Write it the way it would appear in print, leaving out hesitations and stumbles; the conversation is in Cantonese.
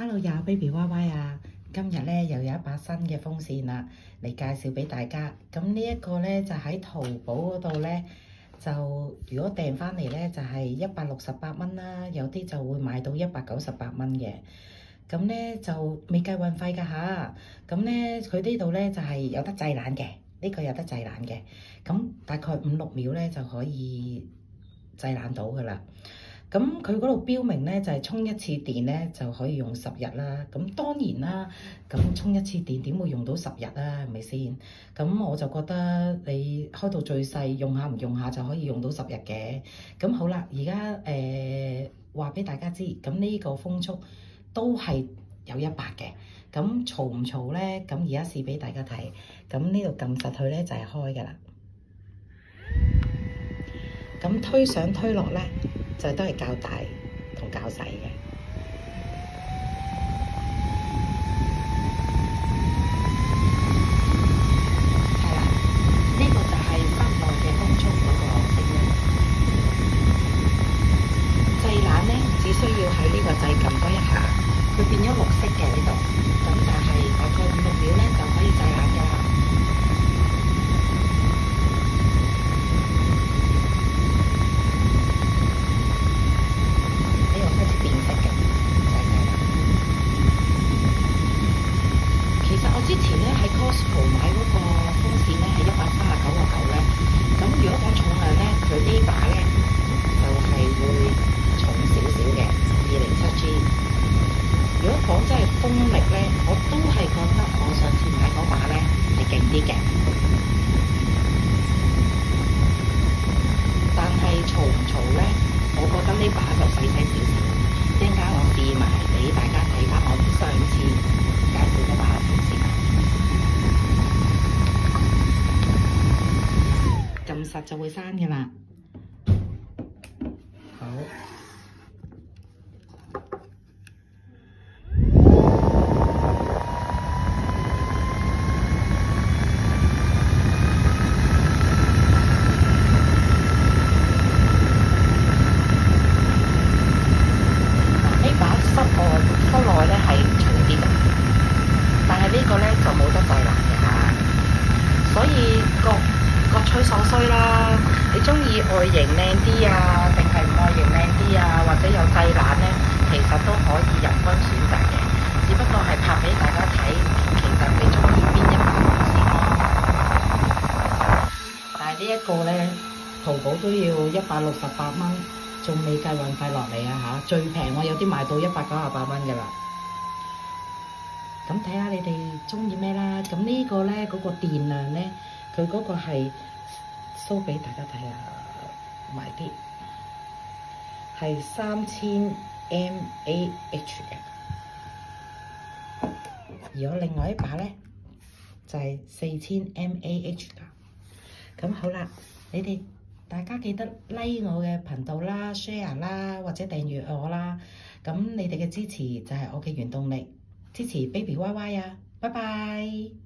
Hello 呀 ，Baby Y Y 啊！今日咧又有一把新嘅風扇啦，嚟介紹俾大家。咁呢一個咧就喺淘寶嗰度咧，就如果訂翻嚟咧就係168蚊啦，有啲就會買到198蚊嘅。咁咧就未計運費㗎吓。咁咧佢呢度咧就係有得製冷嘅，呢個有得製冷嘅。咁大概5-6秒咧就可以製冷到㗎啦。咁佢嗰度標明咧就係充一次電咧就可以用10日啦。咁當然啦，咁充一次電點會用到10日啊？係咪先？咁我就覺得你開到最細，用下唔用下就可以用到10日嘅。咁好啦，而家話俾大家知，咁呢個風速都係有100嘅。咁嘈唔嘈咧？咁而家試俾大家睇。咁呢度撳實佢咧就係開㗎啦。咁推上推落咧，就都係較大同較細嘅。係啦，呢個就係室內嘅風速嗰個聲音。製冷咧，只需要喺呢個掣撳多一下，佢變咗綠色嘅呢度，咁就係大概5-6秒咧就可以製冷㗎啦。之前咧喺 Costco 買嗰個風扇咧係139.9咧，咁如果講重量咧，佢呢把咧就係會重少少嘅207G。如果講真係風力咧，我都係覺得我上次買嗰把咧係勁啲嘅，但係嘈唔嘈咧，我覺得呢把就細細少少。一陣間我試埋俾大家睇下我上次介紹嗰把風扇。撳實就會閂嘅啦。好，呢把室內咧係重啲嘅，但係呢個咧就冇得製冷嘅嚇，所以各取所需啦。你中意外形靚啲啊，定係外形靚啲啊，或者有製冷咧，其實都可以人均選擇嘅。只不過係拍俾大家睇，其實你中意邊一把風扇咯。但係呢一個咧，淘寶都要168蚊，仲未計運費落嚟啊嚇！最平我有啲賣到198蚊㗎啦。咁睇下你哋中意咩啦？咁呢個咧嗰個電量咧，佢嗰個係show俾大家睇下，埋啲係3000 mAh 嘅。而我另外一把咧就係4000 mAh 㗎。咁好啦，你哋大家記得 like 我嘅頻道啦、share 啦，或者訂閱我啦。咁你哋嘅支持就係我嘅原動力，支持 Baby Y Y 啊！拜拜。